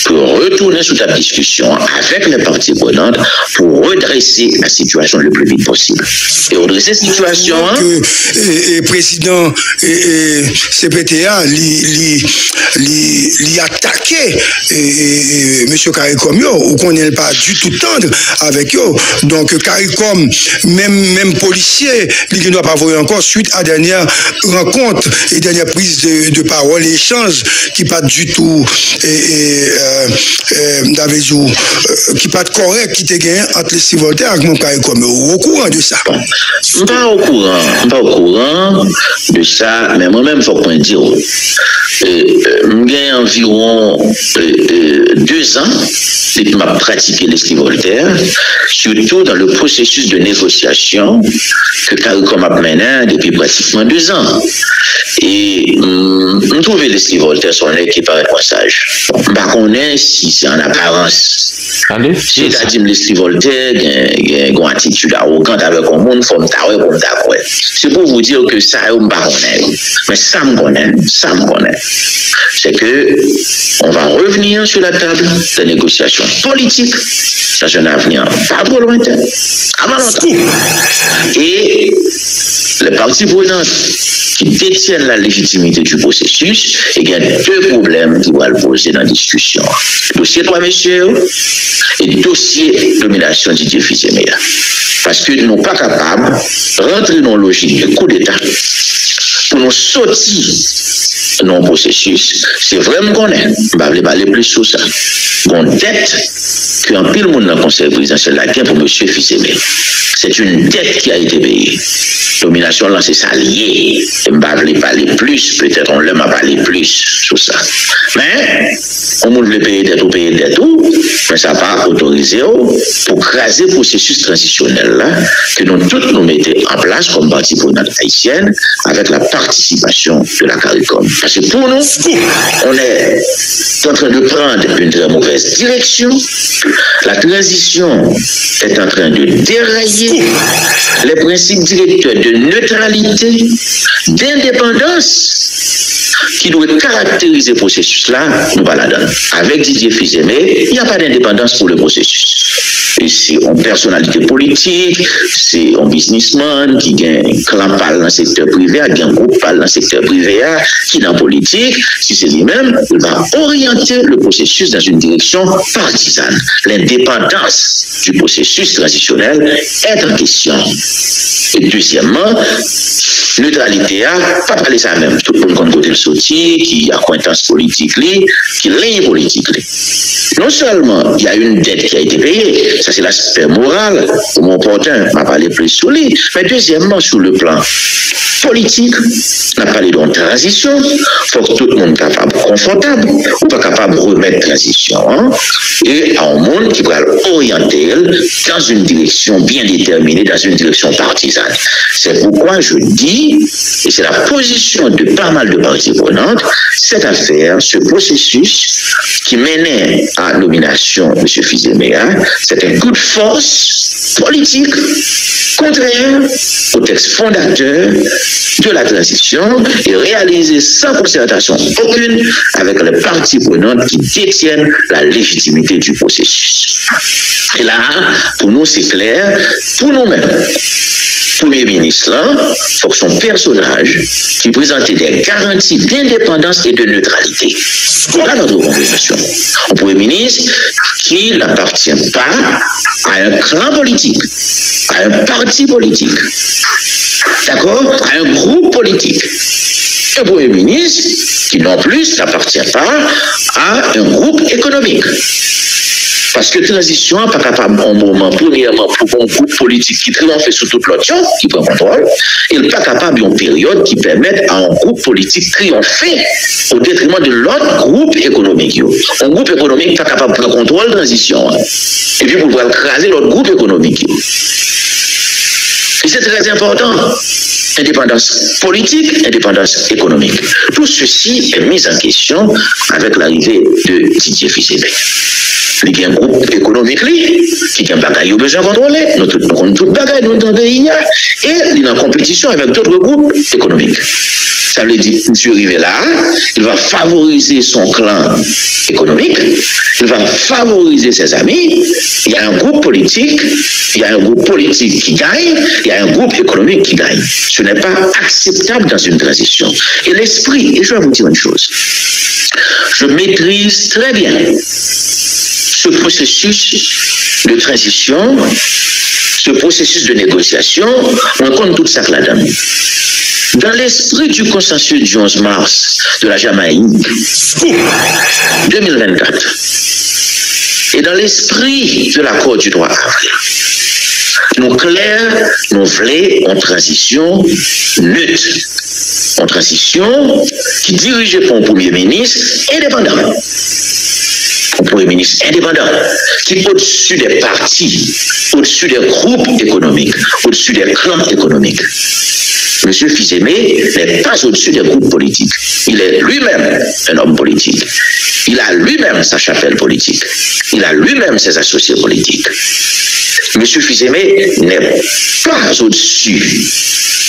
pour retourner sur la discussion avec les parties prenantes pour redresser la situation le plus vite possible. Et redresser la situation... Le président CPTA lui attaqué M. Caricom, ou qu'on n'est pas du tout tendre avec eux. Donc Caricom, même policier, il ne doit pas voir encore suite à dernière rencontre et dernière prise de parole et échange qui pas du tout qui pas correct qui te gagne entre les Voltaire et mon Caricom. Au courant de ça? Pas au courant de ça, mais moi-même il faut qu'on dise j'ai environ 2 ans depuis m'a pratiqué l'Esprit Voltaire, surtout dans le processus de négociation que Caricom a mené depuis pratiquement 2 ans. Et je trouve l'Esprit Voltaire son équipe paraît pas sage. Par contre, si c'est en apparence, c'est-à-dire l'Esprit Voltaire il y a une attitude arrogante avec un monde, il faut me tarer pour me d'accord. C'est pour vous dire que ça, on ne connaît pas. Mais ça me connaît. C'est que on va revenir sur la table de négociations politiques dans un avenir pas trop lointain, avant longtemps. Et les parties prenantes qui détiennent la légitimité du processus, il y a 2 problèmes qui vont le poser dans la discussion. Dossier 3 messieurs et dossier nomination Didier Fils-Aimé. Parce que nous ne sommes pas capables de rentrer dans la logique de coup d'État pour nous sortir dans le processus. C'est vraiment qu'on est. On va aller plus sur ça. On dette qu'un pile monde dans le conseil présidentiel la guerre pour M. Fils-Aimé. C'est une dette qui a été payée. Domination là, c'est ça lié. On va parler plus, peut-être on l'aime à parler plus sur ça. Mais on veut payer des tout, mais ça va pas autoriser pour craser le processus transitionnel là que nous tous nous mettons en place comme partie prenante haïtienne avec la participation de la CARICOM. Parce que pour nous, on est en train de prendre une très mauvaise direction. La transition est en train de dérailler les principes directeurs de neutralité, d'indépendance qui doit caractériser le processus-là, nous pas la donner. Avec Didier Fils-Aimé, il n'y a pas d'indépendance pour le processus. Et c'est une personnalité politique, c'est un businessman qui a un clan dans le secteur privé, qui a un groupe dans le secteur privé, qui est dans la politique. Si c'est lui-même, il va orienter le processus dans une direction partisane. L'indépendance du processus transitionnel est en question. Et deuxièmement, neutralité, pas parler ça même. Tout le monde côté le sorti, qui a acquaintance politique, qui ligne politique. Non seulement il y a une dette qui a été payée, ça c'est l'aspect moral, mon opportun m'a parlé plus sur lui, mais deuxièmement sur le plan politique, on a parlé d'une transition, il faut que tout le monde soit capable, confortable, ou pas capable de remettre transition, et à un monde qui va orienter dans une direction bien déterminée, dans une direction partisane. C'est pourquoi je dis, et c'est la position de pas mal de parties prenantes, cette affaire, ce processus qui menait à la nomination de M. Fils-Aimé, c'est un coup de force politique contraire au texte fondateur de la transition et réalisé sans concertation aucune avec les parties prenantes qui détiennent la légitimité du processus. Et là, pour nous, c'est clair, pour nous-mêmes. Premier ministre, il faut que son personnage qui présentait des garanties d'indépendance et de neutralité. Voilà notre compréhension. Un Premier ministre qui n'appartient pas à un clan politique, à un parti politique, d'accord, à un groupe politique. Un Premier ministre qui non plus n'appartient pas à un groupe économique. Parce que la transition n'est pas capable, en moment, premièrement, pour un groupe politique qui triomphe sur toute l'autre, qui prend contrôle, il n'est pas capable d'une période qui permette à un groupe politique triompher au détriment de l'autre groupe économique. Un groupe économique n'est pas capable de prendre contrôle de la transition. Et puis, pour pouvoir écraser l'autre groupe économique. Et c'est très important. Indépendance politique, indépendance économique. Tout ceci est mis en question avec l'arrivée de Didier Fils-Aimé. Il y a un groupe économique qui a un bagage besoin de contrôler, nous avons tout bagage dans le pays, et il est en compétition avec d'autres groupes économiques. Ça veut dire que M. arrivé là, il va favoriser son clan économique, il va favoriser ses amis, il y a un groupe politique qui gagne, il y a un groupe économique qui gagne. Ce n'est pas acceptable dans une transition. Et l'esprit, et je vais vous dire une chose, je maîtrise très bien ce processus de transition, ce processus de négociation, on compte tout ça là-dedans. Dans l'esprit du consensus du 11 mars de la Jamaïque 2024 et dans l'esprit de l'accord du 3 avril, nous clairs, nous voulons une transition neutre, une transition qui dirige pour un Premier ministre indépendant. Un Premier ministre indépendant qui est au-dessus des partis, au-dessus des groupes économiques, au-dessus des clans économiques. Monsieur Fils-Aimé n'est pas au-dessus des groupes politiques. Il est lui-même un homme politique. Il a lui-même sa chapelle politique. Il a lui-même ses associés politiques. Monsieur Fils-Aimé n'est pas au-dessus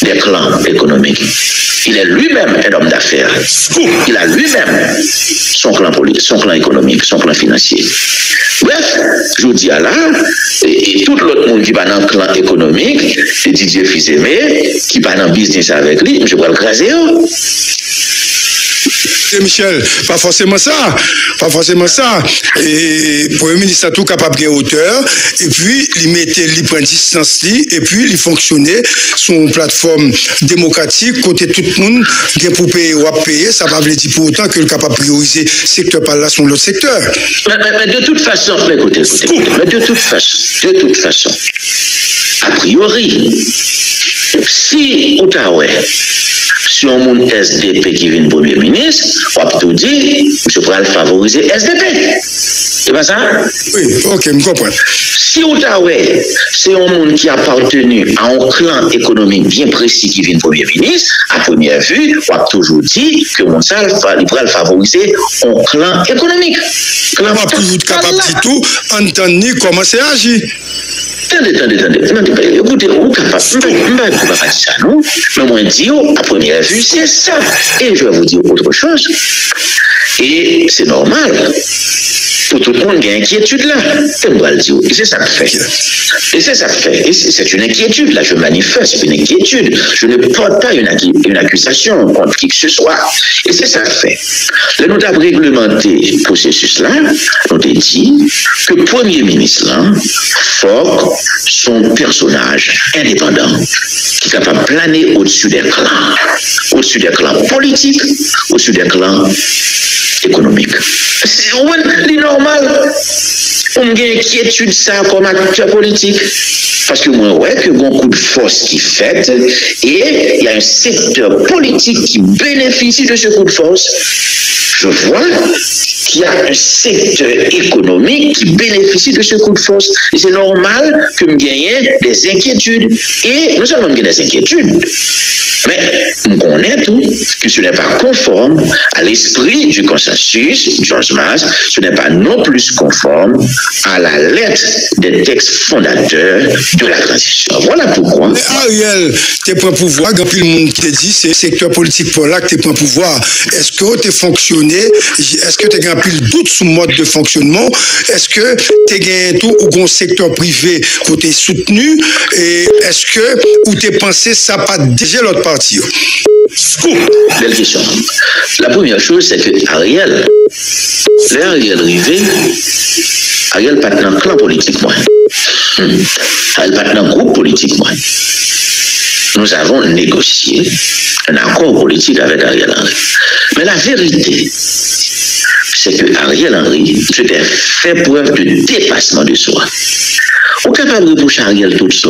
des clans économiques. Il est lui-même un homme d'affaires. Il a lui-même son clan politique, son clan économique, son clan financier. Bref, je vous dis à là, et tout l'autre monde qui va dans le clan économique, c'est Didier Fils-Aimé, qui va dans le business avec lui, je vais le craser. Michel, pas forcément ça. Pas forcément ça. Et le Premier ministre a tout capable de hauteur. Et puis, il mettait, il prend distance, et puis, il fonctionnait sur une plateforme démocratique, côté tout le monde, qui est pour payer ou à payer. Ça ne veut pas dire pour autant qu'il est capable de prioriser secteur par là sur l'autre secteur. Mais de toute façon, mais de toute façon, a priori, si Outaouais, si on a un SDP qui vient Premier ministre, on peut tout dire, je pourrais favoriser SDP. C'est pas ça? Oui, ok, je comprends. Si Outaouais, c'est un monde qui a appartenu à un clan économique bien précis qui vient Premier ministre, à première vue, on a toujours dit que mon ça, il pourrait favoriser un clan économique. On va plus être capable de tout, entendre comment c'est agi. Attendez. Écoutez, vous capable. Je ne vais pas faire ça, non? Mais moi, je dis, à première vue, c'est ça. Et je vais vous dire autre chose. Et c'est normal. Pour tout le monde, il y a une inquiétude là. Et c'est ça que fait. Et c'est une inquiétude là. Je manifeste une inquiétude. Je ne porte pas une accusation contre qui que ce soit. Et c'est ça que fait. Là, nous avons réglementé le processus là. Nous avons dit que le Premier ministre là, faut son personnage indépendant qui est capable de planer au-dessus des clans politiques, au-dessus des clans économiques. C'est normal. On a une inquiétude ça comme acteur politique. Parce que moi, ouais, que beaucoup de force qui fait, et il y a un secteur politique qui bénéficie de ce coup de force. Je vois qu'il y a un secteur économique qui bénéficie de ce coup de force. Et c'est normal que nous gagnions des inquiétudes. Et nous avons des inquiétudes. Mais on connaît tout, que ce n'est pas conforme à l'esprit du consensus du 11 mars, ce n'est pas non plus conforme à la lettre des textes fondateurs de la transition. Voilà pourquoi. Mais Ariel, tu prends pouvoir, quand le monde te dit, c'est le secteur politique pour là que tu prends pouvoir. Est-ce que tu as fonctionné? Est-ce que tu as un pile doute sur le mode de fonctionnement? Est-ce que tu as gagné tout ou un secteur privé côté soutenu? Et est-ce que, ou tu as pensé, ça pas déjà l'autre partie? Belle question. La première chose, c'est que Ariel Rivet, Ariel pas dans clan politique, moi. Ariel pas dans groupe politique, moi. Nous avons négocié un accord politique avec Ariel Henry. Mais la vérité, c'est que Ariel Henry s'était fait preuve de dépassement de soi. On est capable de reprocher Ariel tout ça.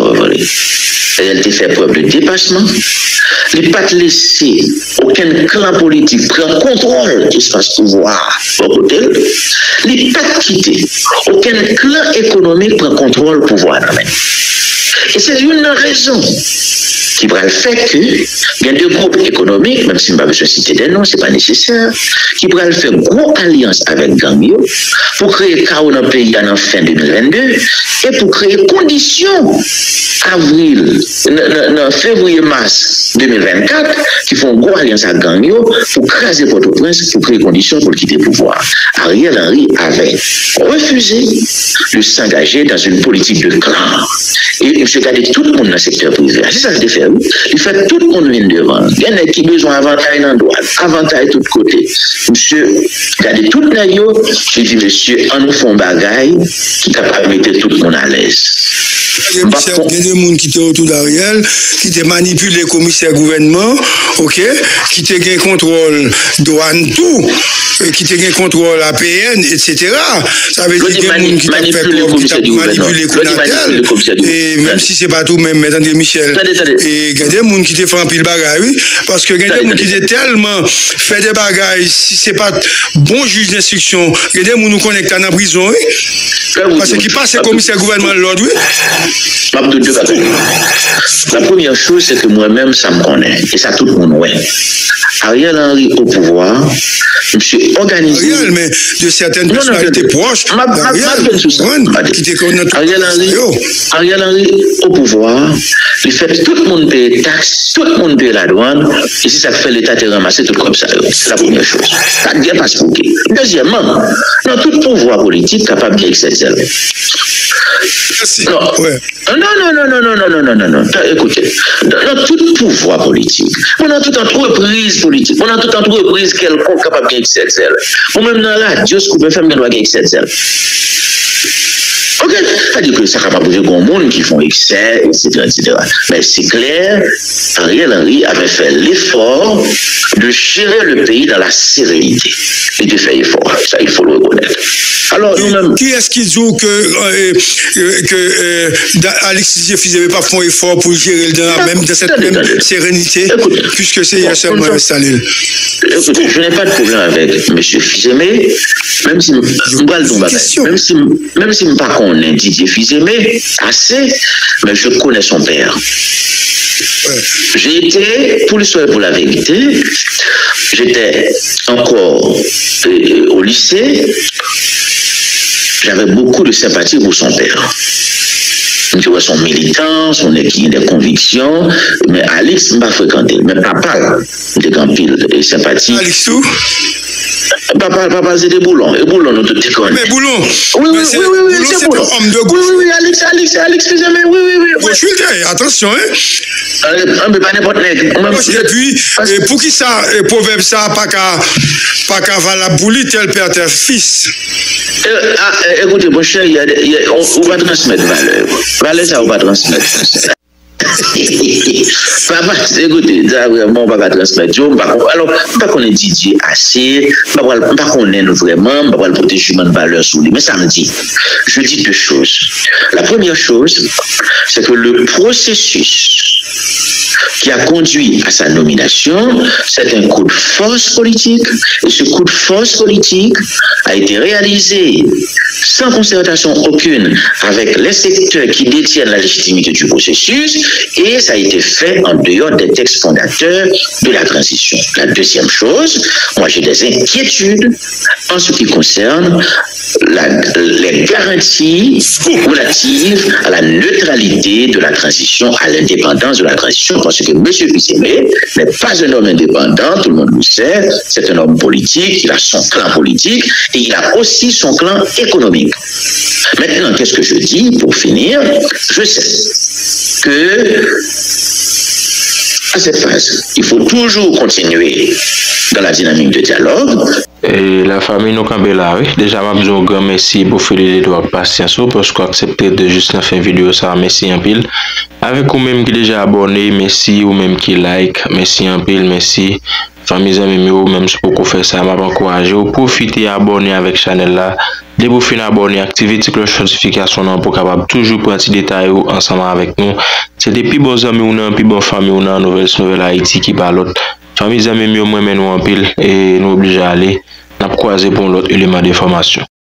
Elle a fait preuve de dépassement. Il n'a pas laissé aucun clan politique prendre contrôle de l'espace pouvoir au côté. Il n'a pas quitté aucun clan économique prendre contrôle du pouvoir. Et c'est une raison qui va faire que il y a deux groupes économiques, même si je ne vais pas citer des noms, ce n'est pas nécessaire, qui pourraient faire une grosse alliance avec Gambio pour créer chaos dans le pays en fin 2022 et pour créer conditions février-mars 2024 qui font une grosse alliance avec Gambio pour craser Port-au-Prince, pour créer conditions pour quitter le pouvoir. Ariel Henry avait refusé de s'engager dans une politique de clan. Et il s'est gardé tout le monde dans le secteur privé. C'est ça qu'il fait. Il fait tout le monde venir devant. Il y en a qui ont besoin d'avantage dans le droit, avantage de tous côtés. Monsieur, gardez tout le monde. Je dis, monsieur, en nous font bagaille qui est capable de mettre tout le monde à l'aise. Il y a des gens qui étaient autour d'Ariel, qui étaient manipulés commissaire gouvernement, ok, qui étaient gain contrôle douane tout, qui étaient gain contrôle APN, etc. Ça veut dire qu'il y a des gens qui ont fait manipulé Konatel, et même si c'est pas tout, même attendez Michel, et il y a des gens qui étaient fait un pile bagaille, oui, parce que il y a des gens qui étaient tellement fait des bagailles, si c'est pas bon juge d'instruction, il y a des gens qui nous connectent dans la prison, oui, parce qu'ils passent le commissaire gouvernement l'ordre, oui. La première chose, c'est que moi-même, ça me connaît. Et ça, tout le monde, ouais. Ariel Henry au pouvoir, je me suis organisé. Ariel, mais de certaines personnalités proches. Ariel Henry au pouvoir, il fait tout le monde paye taxes, tout le monde paye la douane. Et si ça fait l'État de ramasser tout comme ça, c'est la première chose. Ça ne vient pas se bouquer. Deuxièmement, dans tout pouvoir politique, capable de exercer. Non. Écoutez, dans tout pouvoir politique, dans toute entreprise politique, dans toute entreprise quelconque capable d'exercer. Ou même dans la radio, ce qu'on peut faire, doit exercer. Ok, c'est-à-dire que ça ne va pas bouger comme monde qui font excès, etc. Mais c'est clair, Ariel Henry avait fait l'effort de gérer le pays dans la sérénité. Il a fait l'effort, ça il faut le reconnaître. Alors, qui est-ce qui dit que Alexis Fils n'avait pas fait un effort pour gérer même dans cette même sérénité, puisque c'est hier seulement installé? Écoutez, je n'ai pas de problème avec M. Fils-Aimé, même si je ne pas connais Didier Fils-Aimé assez, mais je connais son père. J'ai été, pour l'histoire et pour la vérité, j'étais encore au lycée, j'avais beaucoup de sympathie pour son père. Tu vois, son militant, son équipe des convictions, mais Alex m'a fréquenté, mais papa, des grands piles de sympathie. Alex où? Papa, c'est des boulons. Et boulons, nous te connaissons. Mais boulons? Oui, c'est boulons. Oui, Alex, excusez-moi, oui. Attention, hein? Mais pas n'importe quoi. Et puis, pour qui ça, proverbe ça, pas qu'à valable pour lui, tel père, tel fils? Écoutez, mon cher, on va transmettre valeur. Valeur, ça, on va transmettre. Papa, écoutez, on va transmettre. Alors, pas qu'on est Didier assez, pas qu'on est vraiment, pas qu'on protéger une valeur sur lui. Mais ça me dit, je dis deux choses. La première chose, c'est que le processus qui a conduit à sa nomination, c'est un coup de force politique. Et ce coup de force politique a été réalisé sans concertation aucune avec les secteurs qui détiennent la légitimité du processus, et ça a été fait en dehors des textes fondateurs de la transition. La deuxième chose, moi j'ai des inquiétudes en ce qui concerne les garanties relatives à la neutralité de la transition, à l'indépendance de la transition, parce que M. Fils-Aimé n'est pas un homme indépendant, tout le monde le sait, c'est un homme politique, il a son clan politique et il a aussi son clan économique. Maintenant, qu'est-ce que je dis pour finir? Je sais que à cette phase, il faut toujours continuer dans la dynamique de dialogue. Et la famille nous campé là, oui. Déjà, m'a dit un grand merci pour fidélité de patience, parce qu'on accepté de juste faire une vidéo ça, merci en pile. Avec vous même qui déjà abonné, merci, ou même qui like, merci en pile, merci. Famille amis, même si vous faire ça, m'a encouragé. Vous profitez abonner avec channel là. Dès que vous finissez abonner, activez la cloche de notification pour capable toujours prendre des détails ensemble avec nous. C'est des plus bons amis ou non, plus bonnes familles ou non, nouvelle Haïti qui parle. Famille amis, moi, nous en pile et nous obligés à aller. N'a croisé pour l'autre élément d'information.